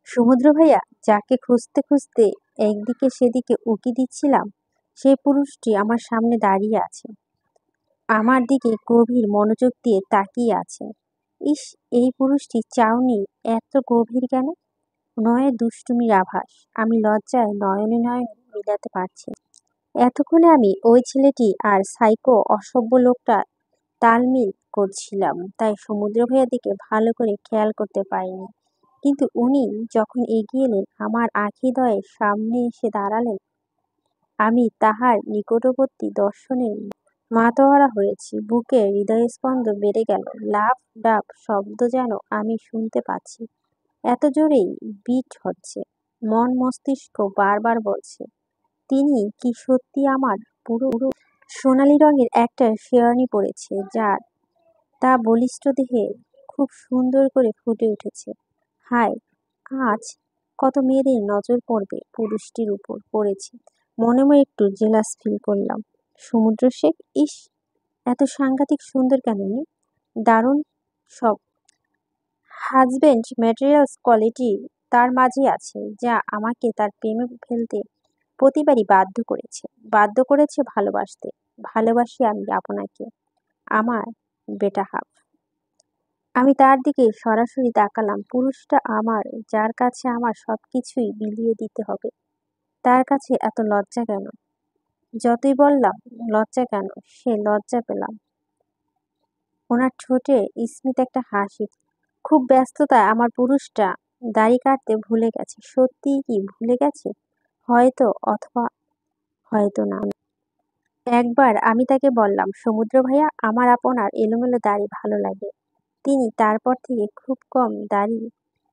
সমুদ্র ভাইয়া, যাকে খুঁজতে খুঁজতে একদিকে সেদিকে উঁকি দিচ্ছিলাম, সেই পুরুষটি আমার সামনে দাঁড়িয়ে আছে। আমার দিকে গভীর মনোযোগ দিয়ে তাকিয়ে আছে। ইস, এই পুরুষটি চাউনি এত গভীর কেন? নয় দুষ্টুমির আভাস। আমি লজ্জায় নয়নে নয়নে মিলাতে পারছি না। এতক্ষণে আমি ওই ছেলেটি আর সাইকো অসভ্য লোকটা তালমিল করছিলাম, তাই সমুদ্র ভাইয়ার দিকে ভালো করে খেয়াল করতে পারিনি। কিন্তু উনি যখন এগিয়ে এলেন, আমার আখিদ্বয়ের সামনে এসে দাঁড়ালেন, আমি তাহার নিকটবর্তী দর্শনে মাতোয়ারা হয়েছি। বুকের হৃদয়স্পন্দন বেড়ে গেল। লাফ ডাব শব্দ যেন আমি শুনতে পাচ্ছি। এত জোরেই বিট হচ্ছে। মন মস্তিষ্ক বারবার বলছে, তিনি কি সত্যি আমার পুরো সোনালি রঙের একটা শেরওয়ানি পরেছে, যার তা বলিষ্ঠ দেহে খুব সুন্দর করে ফুটে উঠেছে। হায়, আজ কত মেয়েদের নজর পড়বে পুরুষটির উপর পড়েছে। মনে মনে একটু জেলাস ফিল করলাম। সমুদ্র শেখ, ইস, এত সাংঘাতিক সুন্দর কেন উনি? দারুণ সব হাজবেন্ড ম্যাটেরিয়ালস কোয়ালিটি তার মাঝে আছে, যা আমাকে তার প্রেমে ফেলতে প্রতিবারই বাধ্য করেছে ভালোবাসতে। ভালোবাসি আমি আপনাকে, আমার বেটা হাফ। আমি তার দিকে সরাসরি তাকালাম। পুরুষটা আমার, যার কাছে আমার সবকিছুই বিলিয়ে দিতে হবে, তার কাছে এত লজ্জা কেন? যতই বললাম লজ্জা কেন, সে লজ্জা পেলাম। ওনার ঠোঁটে স্মিত একটা হাসি। খুব ব্যস্ততায় আমার পুরুষটা দাড়ি কাটতে ভুলে গেছে। সত্যিই কি ভুলে গেছে? হয়তো, অথবা হয়তো না। একবার আমি তাকে বললাম, সমুদ্র ভাইয়া, আমার আপনার এলোমেলো দাড়ি ভালো লাগে। তিনি তারপর থেকে খুব কম দাড়ি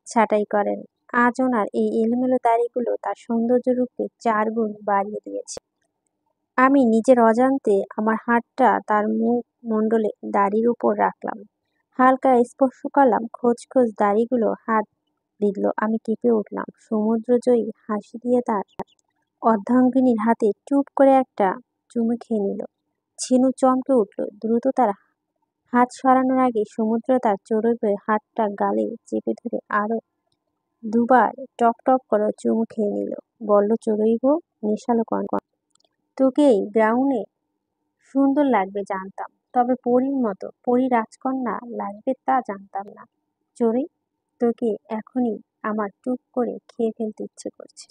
ছাঁটাই করেন। আজ ওনার এই এলোমেলো দাড়িগুলো তার সৌন্দর্য রূপকে 4 গুণ বাড়িয়ে দিয়েছে। আমি নিজের অজান্তে আমার হাতটা তার মুখ মণ্ডলে দাড়ির উপর রাখলাম। হালকা স্পর্শ করলাম। খোঁজ খোঁজ দাড়িগুলো হাত বিঁধল। আমি কেঁপে উঠলাম। সমুদ্রজয়ী হাসি দিয়ে তার অর্ধাঙ্গিনীর হাতে টুপ করে একটা চুমু খেয়ে নিল। ছিনু চমকে উঠল। দ্রুত তার হাত সরানোর আগে সমুদ্র তার চড়ুইভাবে হাতটা গালে চেপে ধরে আরো 2 বার টপ টপ করে চুমু খেয়ে নিল। বলল, চড়ুইভো, নেশালো কন। তোকে এই গ্রাউন্ডে সুন্দর লাগবে জানতাম, তবে পরীর মতো, পরী রাজকন্যা লাগবে তা জানতাম না। চড়ুই, তোকে এখনই আমার টুক করে খেয়ে ফেলতে ইচ্ছে করছে।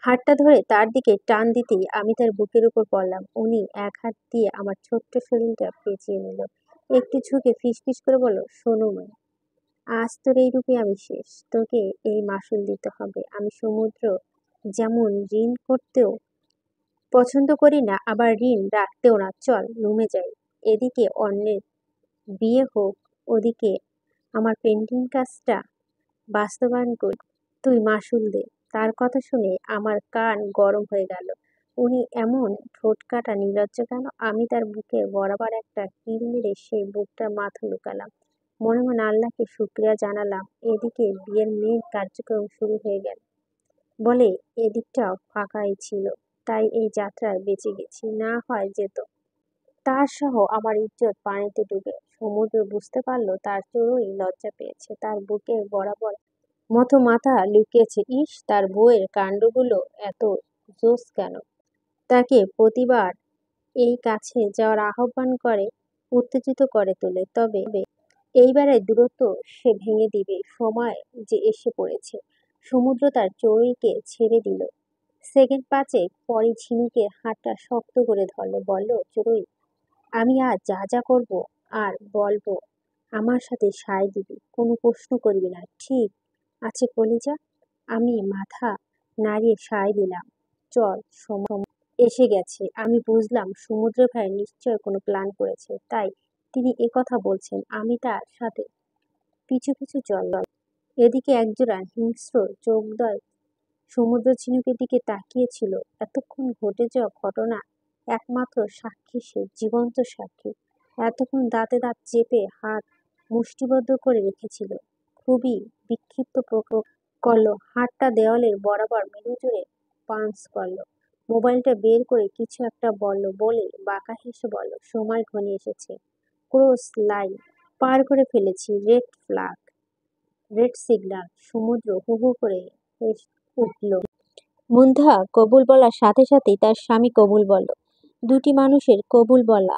হাতটা ধরে তার দিকে টান দিতেই আমি তার বুকের উপর পড়লাম। উনি এক হাত দিয়ে আমার ছোট্ট শরীরটা পেঁচিয়ে নিল। একটু ঝুঁকে ফিসফিস করে বলল, শোনো মেয়ে, আজ তোর এই রূপে আমি শেষ। তোকে এই মাসুল দিতে হবে। আমি সমুদ্র যেমন ঋণ করতেও পছন্দ করি না, আবার ঋণ রাখতেও না। চল রুমে যাই। এদিকে অন্যের বিয়ে হোক, ওদিকে আমার পেন্টিং কাজটা বাস্তবায়ন করি, তুই মাসুল দে। তার কথা শুনে আমার কান গরম হয়ে গেল। উনি এমন ঠোঁট কাটা নির্লজ্জ কেন? আমি তার বুকের বরাবর একটা কিল মেরে সেই বুকটার মাথা লুকালাম। মনে মনে আল্লাহকে শুকরিয়া জানালাম। এদিকে বিয়ের মেন কার্যক্রম শুরু হয়ে গেল বলে এদিকটাও ফাঁকাই ছিল, তাই এই যাত্রায় বেঁচে গেছি। না হয় যেত তার সহ আমার ইজ্জত পানিতে ডুবে। সমুদ্র বুঝতে পারলো তার চড়ুই লজ্জা পেয়েছে, তার বুকের বরাবর মতো মাথা লুকিয়েছে। ইস, তার বউয়ের কাণ্ডগুলো এত জোশ কেন? তাকে প্রতিবার এই কাছে যাওয়ার আহ্বান করে, উত্তেজিত করে তোলে। তবে এইবারে দূরত্ব সে ভেঙে দিবে। সময় যে এসে পড়েছে। সমুদ্র তার চড়ুইকে ছেড়ে দিল। সেকেন্ড 5 পরই ঝিনুকে হাতটা শক্ত করে ধরল। বলল, চড়ুই, আমি আজ যা যা করব আর বলবো, আমার সাথে সায় দিবি, কোনো প্রশ্ন করবি না, ঠিক আছে কলিজা? আমি মাথা নাড়িয়ে সায় দিলাম। চল, সময় এসে গেছে। আমি বুঝলাম সমুদ্র ভাই নিশ্চয় কোনো প্ল্যান করেছে, তাই তিনি একথা বলছেন। আমি তার সাথে পিছু পিছু চললাম। এদিকে একজোড়া হিংস্র চোখদ্বয় সমুদ্র ঝিনুকের দিকে তাকিয়েছিল। এতক্ষণ ঘটে যাওয়া ঘটনা একমাত্র সাক্ষী সে, জীবন্ত সাক্ষী। এতক্ষণ দাঁতে দাঁত চেপে হাত মুষ্টিবদ্ধ করে রেখেছিল। খুবই বিক্ষিপ্ত প্রকট করল। হাতটা দেওয়ালের বরাবর মৃদু জোরে পাঞ্চ করল। মোবাইলটা বের করে কিছু একটা বলল, বলে বাঁকা হেসে বলল, সময় ঘনিয়ে এসেছে। ক্রস লাইন পার করে ফেলেছি, রেড ফ্ল্যাগ। Red signal. সমুদ্র হু হু করে উঠল। মুন্থা কবুল বলার সাথে সাথেই তার স্বামী কবুল বলল। দুটি মানুষের কবুল বলা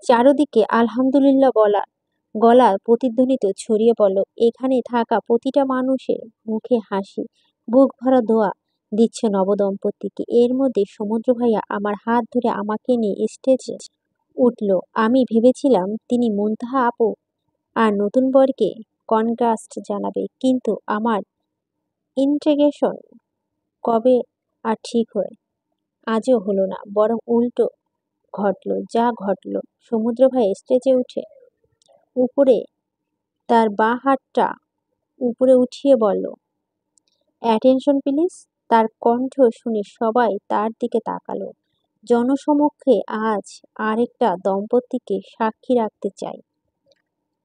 চারদিকে আলহামদুলিল্লাহ বলা গলার প্রতিধ্বনিতে ছড়িয়ে পড়ল। এখানে থাকা প্রতিটা মানুষের মুখে হাসি, বুক ভরা দোয়া দিচ্ছে নবদম্পতিকে। এর মধ্যে সমুদ্র ভাইয়া আমার হাত ধরে আমাকে নিয়ে স্টেজে উঠল। আমি ভেবেছিলাম তিনি মুনতাহা আপু আর নতুন বরকে কনগ্রাটস জানাবে, কিন্তু আমার ইন্টিগ্রেশন কবে আর ঠিক হয় আজও হলো না, বরং উল্টো ঘটল। যা ঘটল, সমুদ্র ভাই স্টেজে উঠে উপরে তার বাঁ হাতটা উপরে উঠিয়ে বলল, অ্যাটেনশন প্লিজ। তার কণ্ঠ শুনে সবাই তার দিকে তাকালো। জনসমক্ষে আজ আরেকটা দম্পতিকে সাক্ষী রাখতে চাই,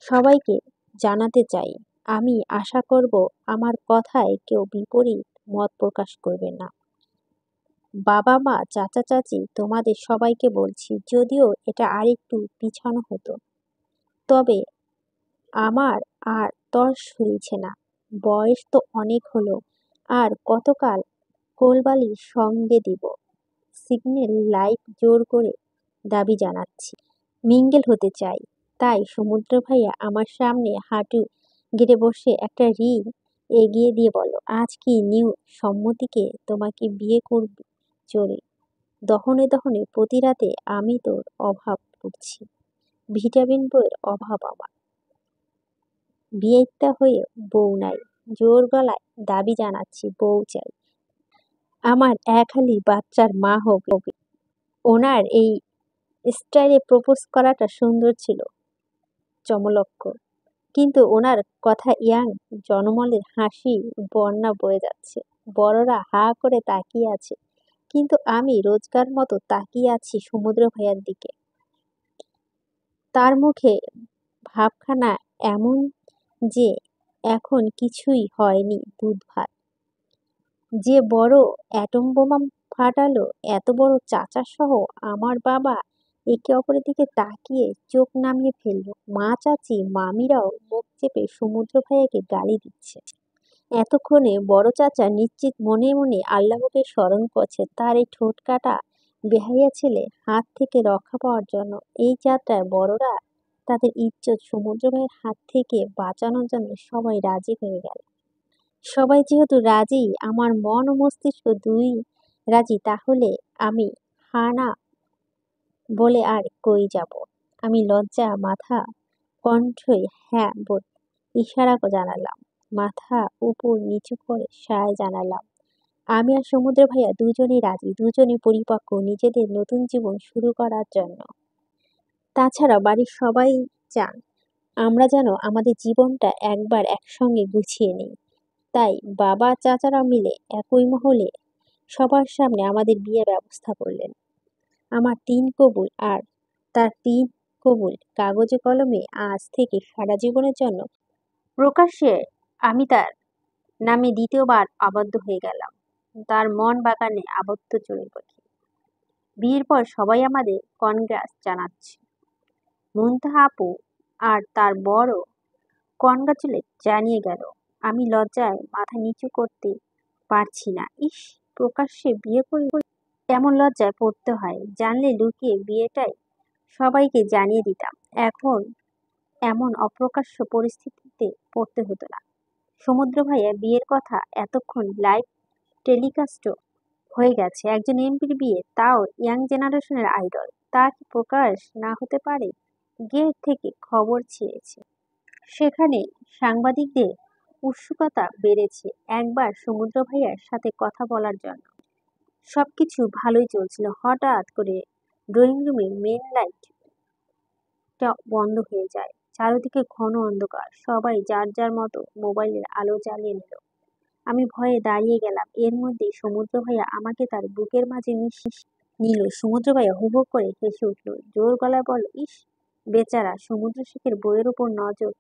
সবাইকে জানাতে চাই, আমি আশা করব আমার কথায় কেউ বিপরীত মত প্রকাশ করবে না। বাবা মা চাচা চাচি তোমাদের সবাইকে বলছি, যদিও এটা আরেকটু পিছানো হতো, তবে আমার আর তর সইছে না। বয়স তো অনেক হলো, আর কতকাল কোলবালির সঙ্গে দিব। সিগন্যাল লাইট জোর করে দাবি জানাচ্ছি, মিঙ্গেল হতে চাই। তাই সমুদ্র ভাইয়া আমার সামনে হাঁটু গেড়ে বসে একটা রিং এগিয়ে দিয়ে বলল, আজ কি নিউ সম্মতিকে তোমাকে বিয়ে করব জোরে। দহনে দহনে প্রতি রাতে আমি তোর অভাব পড়ছি, ভিটামিন বইয়ের অভাব আমার। বিয়েটা হয়ে বউ নাই, জোর গলায় দাবি জানাচ্ছি, বউ চাই। আমার একহালি বাচ্চার মা হবে। ওনার এই স্টাইলে প্রপোজ করাটা সুন্দর ছিল, চমলক্ষ, কিন্তু ওনার কথা ইয়াং জনমলের হাসি বন্যা বয়ে যাচ্ছে। বড়রা হা করে তাকিয়ে আছে, কিন্তু আমি রোজকার মতো তাকিয়ে আছি সমুদ্র ভাইয়ার দিকে। তার মুখে ভাবখানা এমন যে এখন কিছুই হয়নি, দুধ ভাত। যে বড় অ্যাটম বোমা ফাটালো, এত বড় চাচা সহ আমার বাবা একে অপরের দিকে তাকিয়ে চোখ নামিয়ে ফেললো। মা চাচি মামিরাও মুখ চেপে সমুদ্র ভাইয়াকে গালি দিচ্ছে। এতক্ষণে বড় চাচা নিশ্চিত মনে মনে আল্লাহকে স্মরণ করছে তার এই ঠোঁট কাটা বেহাইয়া ছেলে হাত থেকে রক্ষা পাওয়ার জন্য। এই যাত্রায় বড়রা তাদের ইজ্জত সমুদ্র ভাইয়ের হাত থেকে বাঁচানোর জন্য সবাই রাজি হয়ে গেল। সবাই যেহেতু রাজি, আমার মন ও মস্তিষ্ক দুই রাজি, তাহলে আমি হা না বলে আর কই যাব। আমি লজ্জা মাথা কণ্ঠই হ্যাঁ বোধ ইশারা জানালাম, মাথা উপর নিচু করে সায় জানালাম। আমি আর সমুদ্র ভাইয়া দুজনেই রাজি, দুজনেই পরিপক্ক নিজেদের নতুন জীবন শুরু করার জন্য। তাছাড়া বাড়ির সবাই চান আমরা যেন আমাদের জীবনটা একবার একসঙ্গে গুছিয়ে নিই। তাই বাবা চাচারা মিলে একই মহলে সবার সামনে আমাদের বিয়ের ব্যবস্থা করলেন। আমার ৩ কবুল আর তার ৩ কবুল কাগজে কলমে আজ থেকে সারা জীবনের জন্য প্রকাশ্যে আমি তার নামে দ্বিতীয়বার আবদ্ধ হয়ে গেলাম। তার মন বাগানে আবদ্ধ চড়ুই পাখি। বিয়ের পর সবাই আমাদের কনগ্রাটস জানাচ্ছে। মুনতাহা আপু আর তার বড় কনগ্রাচুলেট জানিয়ে গেল। আমি লজ্জায় মাথা নিচু করতে পারছি না। ইস, প্রকাশ্যে বিয়ে করলে এমন লজ্জায় পড়তে হয়, জানলে লুকিয়ে বিয়েটাই সবাইকে জানিয়ে দিতাম। এখন এমন অপ্রকাশ্য পরিস্থিতিতে পড়তে হতো না। সমুদ্র ভাইয়া বিয়ের কথা এতক্ষণ লাইভ টেলিকাস্টও হয়ে গেছে। একজন এমপির বিয়ে, তাও ইয়াং জেনারেশনের আইডল, তা কি প্রকাশ না হতে পারে? গেট থেকে খবর ছিঁড়েছে। সেখানে সাংবাদিকদের উৎসুকতা বেড়েছে একবার সমুদ্র ভাইয়ার সাথে কথা বলার জন্য। সবকিছু ভালোই চলছিল, হঠাৎ করে ড্রয়িং রুমের মেন লাইটটা বন্ধ হয়ে যায়। চারিদিকে ঘন অন্ধকার, সবাই যার যার মতো মোবাইলের আলো জ্বালিয়ে নিল। আমি ভয়ে দাঁড়িয়ে গেলাম। এর মধ্যেই সমুদ্র ভাইয়া আমাকে তার বুকের মাঝে মিশিয়ে নিল। সমুদ্র ভাইয়া হু হু করে হেসে উঠল, জোর গলায় বলল, ইস বেচারা সমুদ্র শেখের বইয়ের উপর নজর।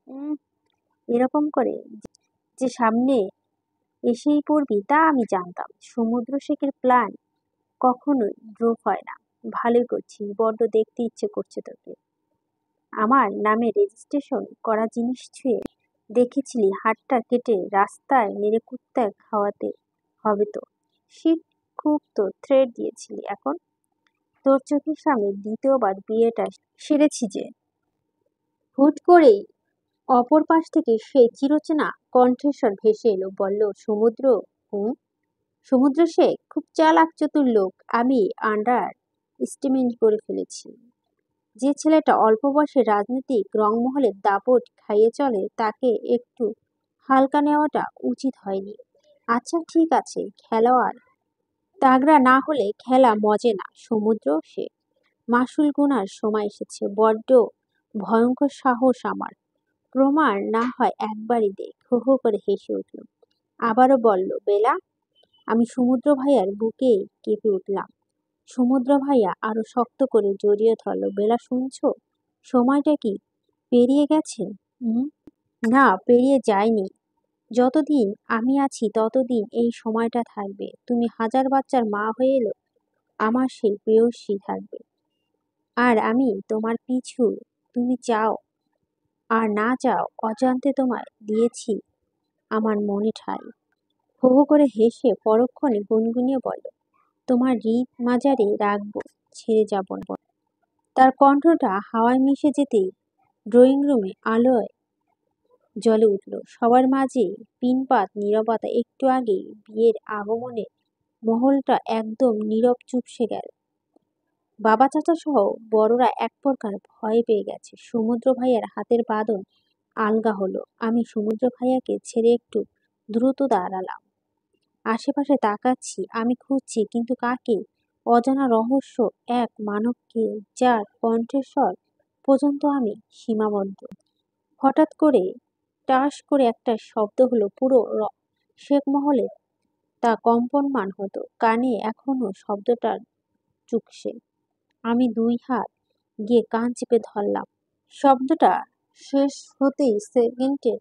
এরকম করে যে সামনে এসেই পড়বি তা আমি জানতাম। সমুদ্র শেখের প্ল্যান কখনোই ড্রপ হয় না। ভালোই করছিস, বড্ড দেখতে ইচ্ছে করছে তোকে। আমার নামে রেজিস্ট্রেশন করা জিনিস ছুঁয়ে দেখেছিলি হাতটা কেটে রাস্তায় নেড়ে কুত্তায় খাওয়াতে হবে তো। শিট, খুব তো থ্রেট দিয়েছিলি। এখন তোর চোখের সামনে দ্বিতীয়বার বিয়েটা সেরেছি যে। হুট করেই অপর পাশ থেকে সেই চিরচেনা কণ্ঠস্বর ভেসে এলো, বলল, সমুদ্র। হুম। সমুদ্র শেখ খুব চালাক চতুর লোক। আমি আন্ডার এস্টিমেট করে ফেলেছি। যে ছেলেটা অল্প বয়সে রাজনৈতিক রংমহলের দাপট খাইয়ে চলে তাকে একটু হালকা নেওয়াটা উচিত হয়নি। আচ্ছা ঠিক আছে, খেলোয়াড় তাগড়া না হলে খেলা মজে না। সমুদ্র শেখ, মাসুল গুনার সময় এসেছে। বড্ড ভয়ঙ্কর সাহস আমার। প্রমাণ না হয় একবারই দেখ। হো হো করে হেসে উঠল। আবারও বলল, বেলা। আমি সমুদ্র ভাইয়ার বুকে কেঁপে উঠলাম। সমুদ্র ভাইয়া আরো শক্ত করে জড়িয়ে ধরল। বেলা, শুনছো? সময়টা কি পেরিয়ে গেছে? হুম। না, পেরিয়ে যায়নি। যতদিন আমি আছি ততদিন এই সময়টা থাকবে। তুমি হাজার বাচ্চার মা হয়ে এলো আমার সেই প্রেয়সী থাকবে। আর আমি তোমার পিছু। তুমি চাও আর না চাও অজান্তে তোমায় দিয়েছি আমার মনে ঠাই। হো হো করে হেসে পরক্ষণে গুনগুনিয়ে বলল, তোমার হৃদ মাজারে রাখবো, ছেড়ে যাব না। তার কণ্ঠটা হাওয়ায় মিশে যেতেই ড্রয়িং রুমে আলোয় জ্বলে উঠল। সবার মাঝে পিনপাত নীরবতা। একটু আগেই বিয়ের আগমনে মহলটা একদম নীরব, চুপসে গেল। বাবা চাচা সহ বড়রা এক প্রকার ভয় পেয়ে গেছে। সমুদ্র ভাইয়ার হাতের বাঁধন আলগা হলো। আমি সমুদ্র ভাইয়াকে ছেড়ে একটু দ্রুত দাঁড়ালাম। আশেপাশে তাকাচ্ছি, আমি খুঁজছি, কিন্তু কাকে? অজানা রহস্য, এক মানবকে যার কণ্ঠস্বর পর্যন্ত আমি সীমাবদ্ধ। হঠাৎ করে টাস করে একটা শব্দ হলো। পুরো শেখ মহলে তা কম্পনমান হতো। কানে এখনো শব্দটার চুকছে। আমি দুই হাত গিয়ে কান চেপে ধরলাম। শব্দটা শেষ হতেই সেকেন্ডের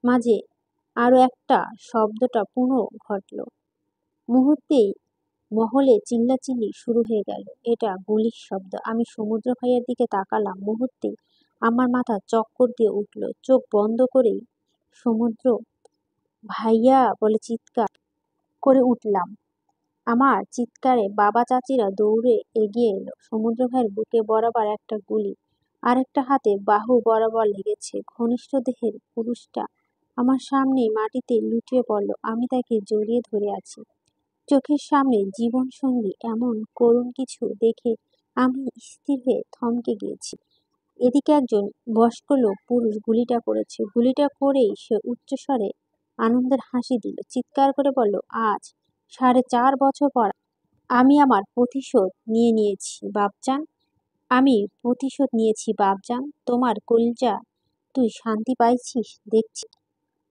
মাঝে আরো একটা শব্দটা পুনঃ ঘটল। মুহূর্তেই মহলে চিল্লাচিল্লি শুরু হয়ে গেল। এটা গুলির শব্দ। আমি সমুদ্র ভাইয়ের দিকে তাকালাম। মুহূর্তেই আমার মাথা চক্কর দিয়ে উঠল। চোখ বন্ধ করেই সমুদ্র ভাইয়া বলে চিৎকার করে উঠলাম। আমার চিৎকারে বাবা চাচিরা দৌড়ে এগিয়ে এলো। সমুদ্র ভাইয়ের বুকে বরাবর একটা গুলি, আরেকটা হাতে বাহু বরাবর লেগেছে। ঘনিষ্ঠ দেহের পুরুষটা আমার সামনে মাটিতে লুটিয়ে পড়ল। আমি তাকে জড়িয়ে ধরে আছি। চোখের সামনে জীবন সঙ্গী এমন করুণ কিছু দেখে আমি স্থির হয়ে থমকে গিয়েছি। এদিকে একজন বয়স্ক লোক পুরুষ গুলিটা করেছে। গুলিটা করেই সে উচ্চস্বরে আনন্দের হাসি দিল, চিৎকার করে বলল, আজ 4.5 বছর পর আমি আমার প্রতিশোধ নিয়েছি বাপজান। আমি প্রতিশোধ নিয়েছি বাপজান। তোমার কলিজা তুই শান্তি পাইছিস দেখছি।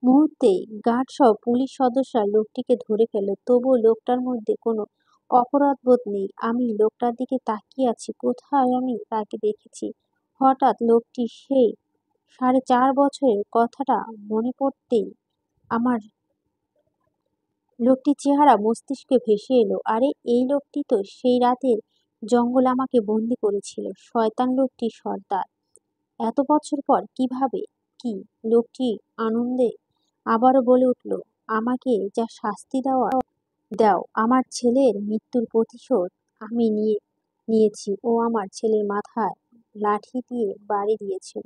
মুহূর্তেই গার্ড সহ পুলিশ সদস্যরা লোকটিকে ধরে ফেলল। তবুও লোকটার মধ্যে কোনো অপরাধবোধ নেই। আমি লোকটার দিকে তাকিয়ে আছি। কোথায় আমি তাকে দেখেছি। হঠাৎ লোকটি সেই 4.5 বছরের কথাটা মনে পড়তেই আমার লোকটির চেহারা মস্তিষ্কে ভেসে এলো। আরে, এই লোকটি তো সেই রাতের জঙ্গলে আমাকে বন্দি করেছিল। শয়তান লোকটি সর্দার। এত বছর পর কিভাবে? কি? লোকটি আনন্দে আবারও বলে উঠল, আমাকে যা শাস্তি দাও। আমার ছেলের মৃত্যুর প্রতিশোধ আমি নিয়েছি। ও আমার ছেলের মাথায় লাঠি দিয়ে বাড়ি দিয়েছিল।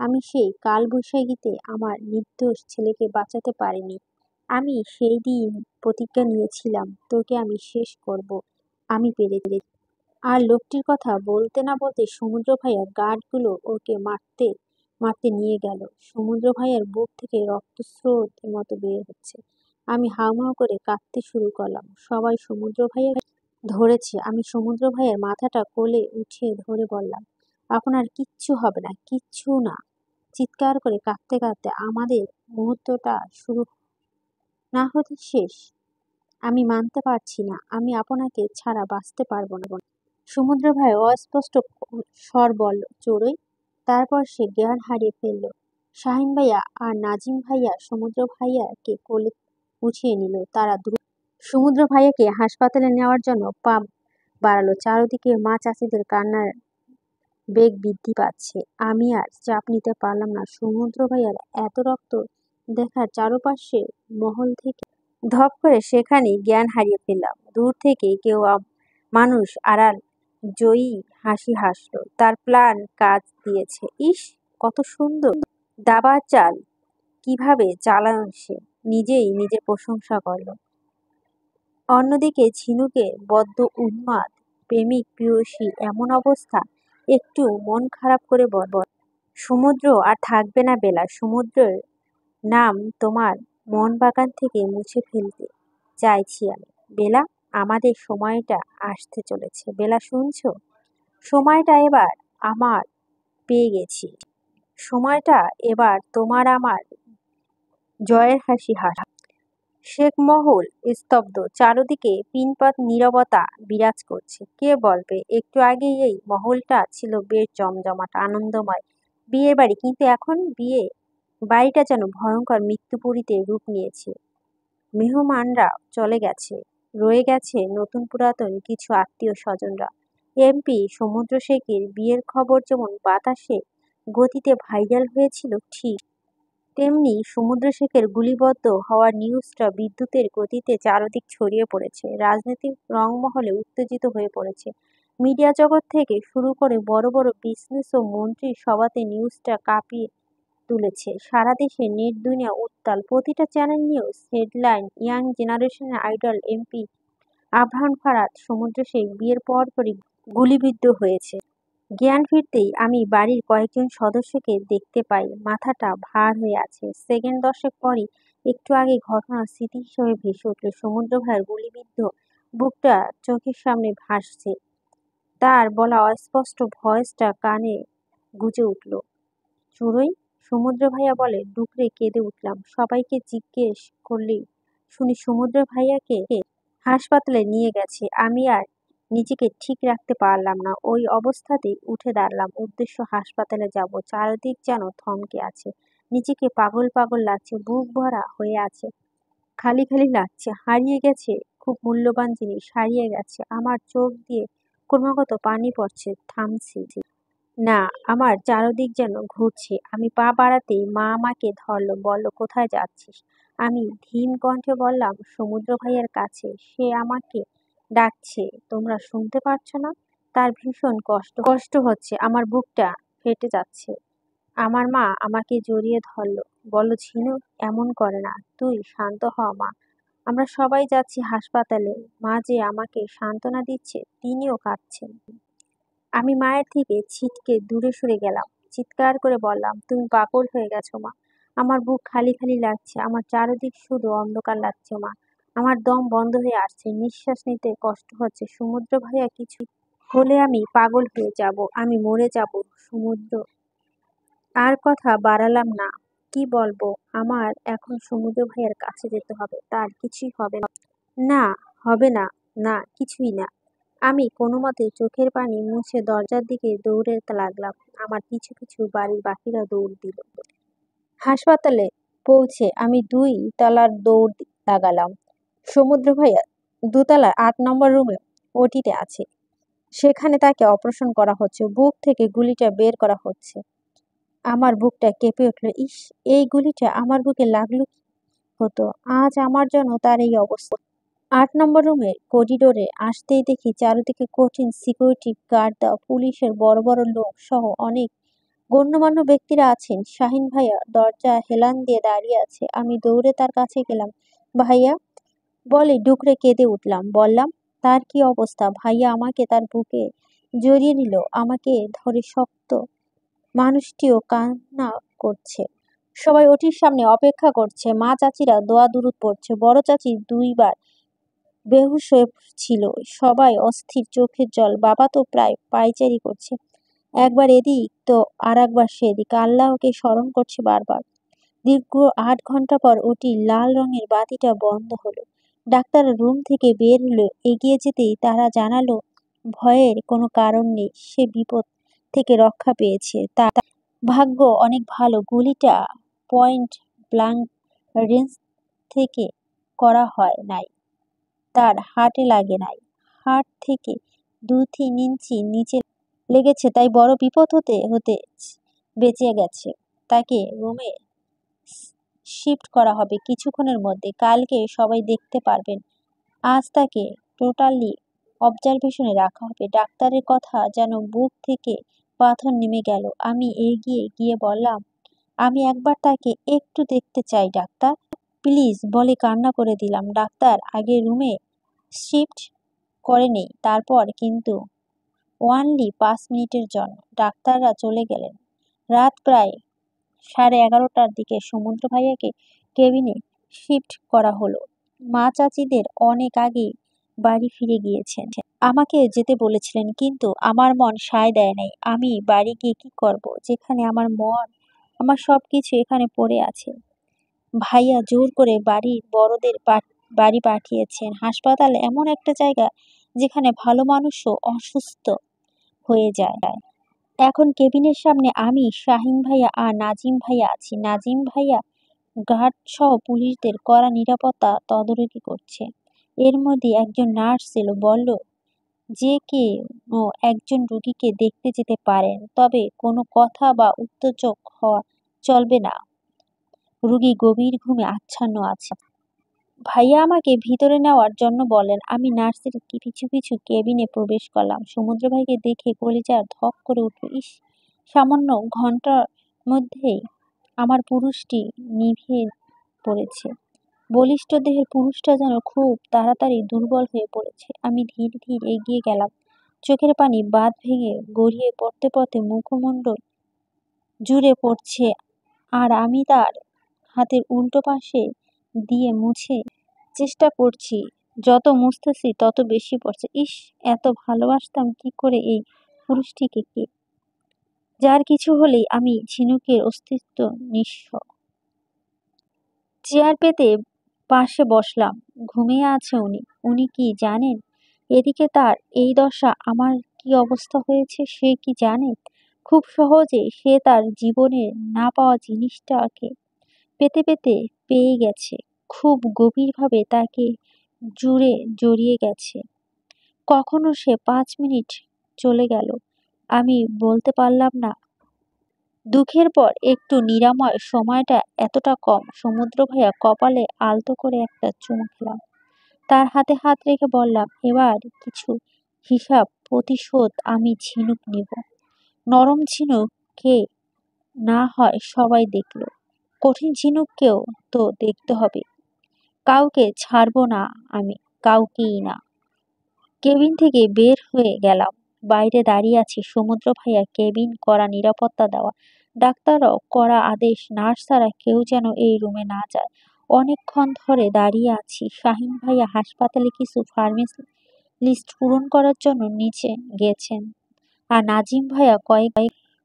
আমি সেই কালবৈশাখীতে আমার নির্দোষ ছেলেকে বাঁচাতে পারিনি। আমি সেই দিন প্রতিজ্ঞা নিয়েছিলাম, তোকে আমি শেষ করব। আমি পেরেছি। আর লোকটির কথা বলতে না বলতে সমুদ্র ভাইয়ার গার্ডগুলো ওকে মারতে মারতে নিয়ে গেল। সমুদ্র ভাইয়ার বুক থেকে রক্তস্রোতের মতো বের হচ্ছে। আমি হাউমাউ করে কাঁদতে শুরু করলাম। সবাই সমুদ্র ভাইয়াকে ধরেছে। আমি সমুদ্র ভাইয়ার মাথাটা কোলে উঠিয়ে ধরে বললাম, আপনার কিচ্ছু হবে না, কিচ্ছু না। চিৎকার করে কাঁদতে কাঁদতে আমাদের মুহূর্তটা শুরু না হতে শেষ। আমি মানতে পারছি না, আমি আপনাকে ছাড়া বাঁচতে পারবো না। সমুদ্র ভাই অস্পষ্ট স্বর বলল, চড়ুই। তারপর সে জ্ঞান হারিয়ে ফেলল। শাহিন ভাইয়া আর নাজিম ভাইয়া সমুদ্র ভাইয়াকে কোলে উঠিয়ে নিল। তারা দ্রুত সমুদ্র ভাইয়াকে হাসপাতালে নেওয়ার জন্য পা বাড়ালো। চারদিকে মা চাচিদের কান্নার বেগ বৃদ্ধি পাচ্ছে। আমি আর চাপ নিতে পারলাম না। সমুদ্র ভাইয়ার এত রক্ত দেখার চারপাশে মহল থেকে ধপ করে সেখানেই জ্ঞান হারিয়ে ফেললাম। দূর থেকে কেউ মানুষ আড়াল জয়ী হাসি হাসলো। তার প্ল্যান কাজ দিয়েছে। ইস, কত সুন্দর দাবা চাল, কিভাবে চালান সে! নিজেই নিজের প্রশংসা করল। অন্যদিকে ঝিনুকের বড্ড উন্মাদ প্রেমিক প্রেয়সী এমন অবস্থা, একটু মন খারাপ করে বল, সমুদ্র আর থাকবে না বেলা। সমুদ্রের নাম তোমার মন বাগান থেকে মুছে ফেলতে চাইছি আমি। বেলা, আমাদের সময়টা আসতে চলেছে। বেলা, শুনছো? সময়টা এবার আমার পেয়ে গেছি। সময়টা এবার তোমার আমার জয়ের হাসি হাসি। শেখমহল স্তব্ধ, চারদিকে পিনপাত নীরবতা বিরাজ করছে। কে বলবে, একটু আগেই এই মহলটা ছিল বেশ জমজমাট আনন্দময় বিয়ে বাড়ি, কিন্তু এখন বিয়ে বাড়িটা যেন ভয়ঙ্কর মৃত্যুপুরীতে রূপ নিয়েছে। মেহমানরা চলে গেছে, রয়ে গেছে নতুন পুরাতন কিছু আত্মীয় স্বজনরা। এমপি সমুদ্র শেখের বিয়ের খবর যেমন বাতাসে গতিতে ভাইরাল হয়েছিল, ঠিক তেমনি সমুদ্র শেখের গুলিবদ্ধ হওয়ার নিউজটা বিদ্যুতের গতিতে চারদিক ছড়িয়ে পড়েছে। রাজনৈতিক রংমহলে উত্তেজিত হয়ে পড়েছে। মিডিয়া জগৎ থেকে শুরু করে বড় বড় বিজনেস ও মন্ত্রীর সভাতে নিউজটা কাঁপিয়ে তুলেছে। সারা দেশে নেট দুনিয়া উত্তাল। প্রতিটা চ্যানেল নিউজ হেডলাইন, ইয়াং জেনারেশনের আইডল এমপি আবরাম ফারাদ সমুদ্র শেখ বিয়ের পরপরই গুলিবিদ্ধ হয়েছে। জ্ঞান ফিরতেই আমি বাড়ির কয়েকজন সদস্যকে দেখতে পাই, মাথাটা ভার হয়ে আছে। সেকেন্ড 10 পরই একটু আগে ঘটনার স্মৃতি হিসেবে ভেসে উঠল সমুদ্র ভাইয়ের গুলিবিদ্ধ বুকটা চোখের সামনে ভাসছে। তার বলা অস্পষ্ট ভয়েসটা কানে গুজে উঠল। চুড়োই? সমুদ্র ভাইয়া বলে ডুকরে কেঁদে উঠলাম। সবাইকে জিজ্ঞেস করলেই শুনি সমুদ্র ভাইয়াকে হাসপাতালে নিয়ে গেছে। আমি আর নিজেকে ঠিক রাখতে পারলাম না। ওই অবস্থাতেই উঠে দাঁড়ালাম। উদ্দেশ্য হাসপাতালে যাব। চারদিক যেন থমকে আছে। নিজেকে পাগল পাগল লাগছে। বুক ভরা হয়ে আছে। খালি খালি লাগছে। হারিয়ে গেছে খুব মূল্যবান জিনিস। হারিয়ে গেছে। আমার চোখ দিয়ে ক্রমাগত পানি পড়ছে, থামছি না। আমার চারদিক যেন ঘুরছে। আমি পা বাড়াতেই মা আমাকে ধরলো, বলল, কোথায় যাচ্ছিস? আমি ধীম কণ্ঠে বললাম, সমুদ্র ভাইয়ের কাছে। সে আমাকে ডাকছে, তোমরা শুনতে পাচ্ছ না? তার ভীষণ কষ্ট কষ্ট হচ্ছে। আমার বুকটা ফেটে যাচ্ছে। আমার মা আমাকে জড়িয়ে ধরলো, বলল, ঝিনুক, এমন করে না। তুই শান্ত হ মা। আমরা সবাই যাচ্ছি হাসপাতালে। মা যে আমাকে সান্ত্বনা দিচ্ছে, তিনিও কাঁদছেন। আমি মায়ের থেকে ছিটকে দূরে সরে গেলাম। চিৎকার করে বললাম, তুমি পাগল হয়ে গেছো মা। আমার বুক খালি খালি লাগছে। আমার চারদিক শুধু অন্ধকার লাগছে মা। আমার দম বন্ধ হয়ে আসছে। নিঃশ্বাস নিতে কষ্ট হচ্ছে। সমুদ্র ভাইয়া কিছু হলে আমি পাগল হয়ে যাব। আমি মরে যাব। সমুদ্র। আর কথা বাড়ালাম না। কি বলবো? আমার এখন সমুদ্র ভাইয়ার কাছে যেতে হবে। তার কিছুই হবে না। না, হবে না। না, কিছুই না। আমি কোনোমতে চোখের পানি মুছে দরজার দিকে দৌড়ে লাগলাম। আমার পিছু পিছু বাড়ির বাকিরা দৌড় দিল। হাসপাতালে পৌঁছে আমি 2 তলার দৌড় লাগালাম। সমুদ্র ভাইয়া 2 তলার 8 নম্বর রুমে ওটিতে আছে। সেখানে তাকে অপারেশন করা হচ্ছে। বুক থেকে গুলিটা বের করা হচ্ছে। আমার বুকটা কেঁপে উঠল। ইস, এই গুলিটা আমার বুকে লাগলো কি হতো আজ আমার জন্য তার এই অবস্থা। 8 নম্বর রুমের করিডোরে আসতেই দেখি চারদিকে কঠিন সিকিউরিটি গার্ড দেওয়া পুলিশের বড় বড় লোক সহ অনেক গণ্যমান্য ব্যক্তিরা আছেন। শাহিন ভাইয়া দরজা হেলান দিয়ে দাঁড়িয়ে আছে। আমি দৌড়ে তার কাছে গেলাম। ভাইয়া, বলে ডুকরে কেঁদে উঠলাম। বললাম, তার কি অবস্থা? ভাইয়া আমাকে তার বুকে জড়িয়ে নিল, আমাকে ধরে শক্ত। মানুষটিও কান্না করছে। সবাই ওটির সামনে অপেক্ষা করছে। মা চাচিরা দোয়া দুরুদ পড়ছে। বড় চাচি 2বার বেহুশ হয়ে ছিল। সবাই অস্থির, চোখের জল। বাবা তো প্রায় পায়চারি করছে। একবার এদিক তো আর একবার সেদিক। আল্লাহকে স্মরণ করছে বারবার। দীর্ঘ 8 ঘন্টা পর ওটি লাল রঙের বাতিটা বন্ধ হলো। ডাক্তার রুম থেকে বের হলো। এগিয়ে যেতেই তারা জানালো, ভয়ের কোনো কারণ নেই। সে বিপদ থেকে রক্ষা পেয়েছে। তার ভাগ্য অনেক ভালো। গুলিটা পয়েন্ট ব্লাঙ্ক রেঞ্জ থেকে করা হয় নাই। তার হার্টে লাগে নাই। হার্ট থেকে 2-3 ইঞ্চি নিচে লেগেছে, তাই বড় বিপদ হতে হতে বেঁচে গেছে। তাকে রুমে শিফট করা হবে কিছুক্ষণের মধ্যে। কালকে সবাই দেখতে পারবেন। আজ তাকে টোটালি অবজারভেশনে রাখা হবে। ডাক্তারের কথা যেন বুক থেকে পাথর নেমে গেল। আমি এগিয়ে গিয়ে বললাম, আমি একবার তাকে একটু দেখতে চাই ডাক্তার, প্লিজ বলে কান্না করে দিলাম। ডাক্তার আগে রুমে শিফট করে নেই, তারপর কিন্তু ওয়ানলি 5 মিনিটের জন্য। ডাক্তাররা চলে গেলেন। রাত প্রায় 11:30টার দিকে সমুদ্র ভাইয়াকে কেবিনে শিফট করা হলো। মা চাচিদের অনেক আগেই বাড়ি ফিরে গিয়েছেন। আমাকে যেতে বলেছিলেন, কিন্তু আমার মন সায় দেয় নাই। আমি বাড়ি গিয়ে কি করব, যেখানে আমার মন, আমার সবকিছু এখানে পড়ে আছে। ভাইয়া জোর করে বাড়ির বড়দের বাড়ি পাঠিয়েছেন। হাসপাতাল এমন একটা জায়গা যেখানে ভালো মানুষও অসুস্থ হয়ে যায়। এখন কেবিনের সামনে আমি, শাহিন ভাইয়া আর নাজিম ভাইয়া আছি। নাজিম ভাইয়া গার্ড সহ পুলিশদের কড়া নিরাপত্তা তদারকি করছে। এর মধ্যে একজন নার্স এলো, বলল যে কেউ একজন রোগীকে দেখতে যেতে পারেন, তবে কোনো কথা বা উত্তেজক হওয়া চলবে না। রোগী গভীর ঘুমে আচ্ছন্ন আছে। ভাইয়া আমাকে ভিতরে নেওয়ার জন্য বলেন। আমি নার্সের পিছু পিছু কেবিনে প্রবেশ করলাম। সমুদ্র ভাইকে দেখে কলিজা ধক করে উঠল। ইস, সামান্য ঘন্টার মধ্যেই আমার পুরুষটি নিভে পড়েছে। বলিষ্ঠ দেহের পুরুষটা যেন খুব তাড়াতাড়ি দুর্বল হয়ে পড়েছে। আমি ধীর ধীর এগিয়ে গেলাম। চোখের পানি বাঁধ ভেঙে গড়িয়ে পড়তে পড়তে মুখমণ্ডল জুড়ে পড়ছে, আর আমি তার হাতের উল্টো পাশে দিয়ে মুছে চেষ্টা করছি। যত মুছতেছি তত বেশি পড়ছে। ইস, এত ভালোবাসতাম কি করে এই পুরুষটিকে, যার কিছু হলেই আমি ঝিনুকের অস্তিত্ব নিঃস্ব। চেয়ার পেতে পাশে বসলাম। ঘুমিয়ে আছে উনি। উনি কি জানেন এদিকে তার এই দশা, আমার কি অবস্থা হয়েছে? সে কি জানে খুব সহজে সে তার জীবনের না পাওয়া জিনিসটাকে পেতে পেতে পেয়ে গেছে, খুব গভীরভাবে তাকে জুড়ে জড়িয়ে গেছে। কখনো সে 5 মিনিট চলে গেল আমি বলতে পারলাম না। দুঃখের পর একটু নিরাময় সময়টা এতটা কম। সমুদ্র ভাইয়া কপালে আলতো করে একটা চুমু খেলাম। তার হাতে হাত রেখে বললাম, এবার কিছু হিসাব প্রতিশোধ আমি ঝিনুক নিব। নরম ঝিনুক কে না হয় সবাই দেখল, কঠিন ঝিনুককেও তো দেখতে হবে। কাউকে ছাড়বো না আমি, কাউকেই না। কেবিন থেকে বের হয়ে গেলাম। বাইরে দাঁড়িয়ে আছি। সমুদ্র ভাইয়া কেবিন করা নিরাপত্তা দেওয়া, ডাক্তাররাও করা আদেশ, নার্সারা কেউ যেন এই রুমে না যায়। অনেকক্ষণ ধরে দাঁড়িয়ে আছি। শাহিন ভাইয়া হাসপাতালে কিছু ফার্মেসি লিস্ট পূরণ করার জন্য নিচে গেছেন, আর নাজিম ভাইয়া কয়েক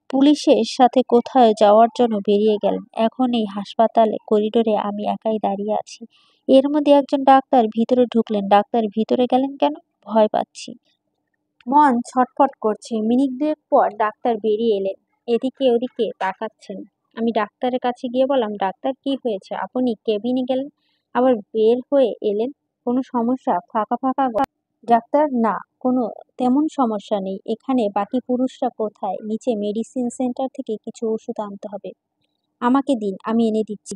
পুলিশের সাথে কোথায় যাওয়ার জন্য বেরিয়ে গেলেন। এখন এই হাসপাতালে করিডোরে আমি একাই দাঁড়িয়ে আছি। এর মধ্যে একজন ডাক্তার ভিতরে ঢুকলেন। ডাক্তার ভিতরে গেলেন কেন? ভয় পাচ্ছি, মন ছটফট করছে। মিনিট দুয়েক পর ডাক্তার বেরিয়ে এলেন। এদিকে ওদিকে তাকাচ্ছেন। আমি ডাক্তারের কাছে গিয়ে বললাম, ডাক্তার কি হয়েছে? আপনি কেবিনে গেলেন আবার বের হয়ে এলেন, কোনো সমস্যা? ফাঁকা ফাঁকা ডাক্তার, না, কোনো তেমন সমস্যা নেই। এখানে বাকি পুরুষরা কোথায়? নিচে মেডিসিন সেন্টার থেকে কিছু ওষুধ আনতে হবে, আমাকে দিন, আমি এনে দিচ্ছি।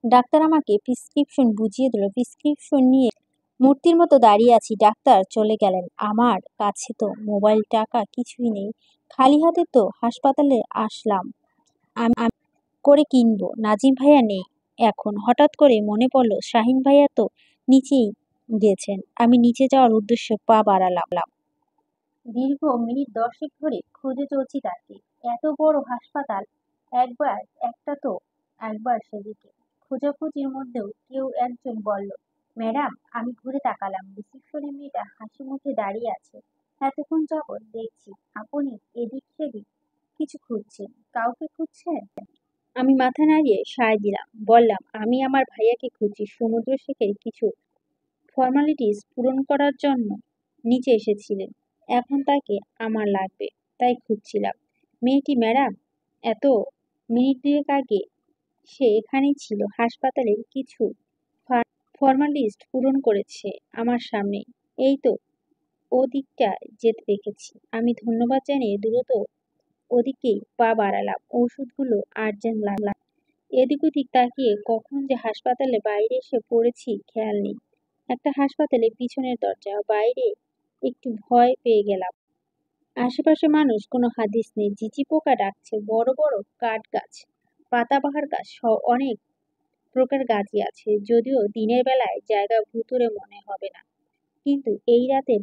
ডাক্তার আমাকে প্রেসক্রিপশন বুঝিয়ে দিল। প্রেসক্রিপশন নিয়ে মূর্তির মতো দাঁড়িয়ে আছি। ডাক্তার চলে গেলেন। আমার কাছে তো মোবাইল, টাকা কিছুই নেই। খালি হাতে তো হাসপাতালে আসলাম। আমি করে কিনবো। নাজিম ভাইয়া নেই এখন। হঠাৎ করে মনে পড়ল শাহিন ভাইয়া তো নিচেই গেছেন। আমি নিচে যাওয়ার উদ্দেশ্যে পা বাড়ালাম। দীর্ঘ মিনিট 10 ধরে খুঁজে চলছি তাকে। এত বড় হাসপাতাল, একবার একটা তো একবার সেদিকে। খোঁজাখুঁজির মধ্যেও কেউ একজন বলল, ম্যাডাম। আমি ঘুরে তাকালাম। রিসিপশনে মেয়েটা হাসি মুখে দাঁড়িয়ে আছে। এতক্ষণ যাবৎ দেখছি আপনি এদিক সেদিক কিছু খুঁজছেন। কাউকে খুঁজছেন? আমি মাথা নাড়িয়ে সায় দিলাম। বললাম, আমি আমার ভাইয়াকে খুঁজছি। সমুদ্র শেখের কিছু ফর্মালিটিস পূরণ করার জন্য নিচে এসেছিলেন। এখন তাকে আমার লাগবে, তাই খুঁজছিলাম। মেয়েটি ম্যাডাম, এত মিনিট দুয়েক আগে সে এখানেই ছিল। হাসপাতালের কিছু ফর্মালিস্ট পূরণ করেছে আমার সামনেই। এই তো ওদিকটা যেতে দেখেছি। আমি ধন্যবাদ জানিয়ে দ্রুত ওদিকেই পা বাড়ালাম। ওষুধগুলো আর্জেন্ট লাগলাম। এদিক ওদিক তাকিয়ে কখন যে হাসপাতালে বাইরে এসে পড়েছি খেয়াল নেই। একটা হাসপাতালে পিছনের দরজা, বাইরে একটু ভয় পেয়ে গেলাম। আশেপাশে মানুষ, কোনো হাদিস নেই। ঝিঁঝি পোকা ডাকছে, বড় বড় কাঠ গাছ, পাতাবাহার গাছ সহ অনেক প্রকার গাছই আছে। যদিও দিনের বেলায় জায়গা ভুতুড়ে মনে হবে না, কিন্তু এই রাতে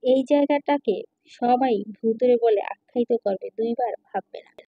এই জায়গাটাকে সবাই ভুতুড়ে বলে আখ্যায়িত করবে, দুইবার ভাববে না।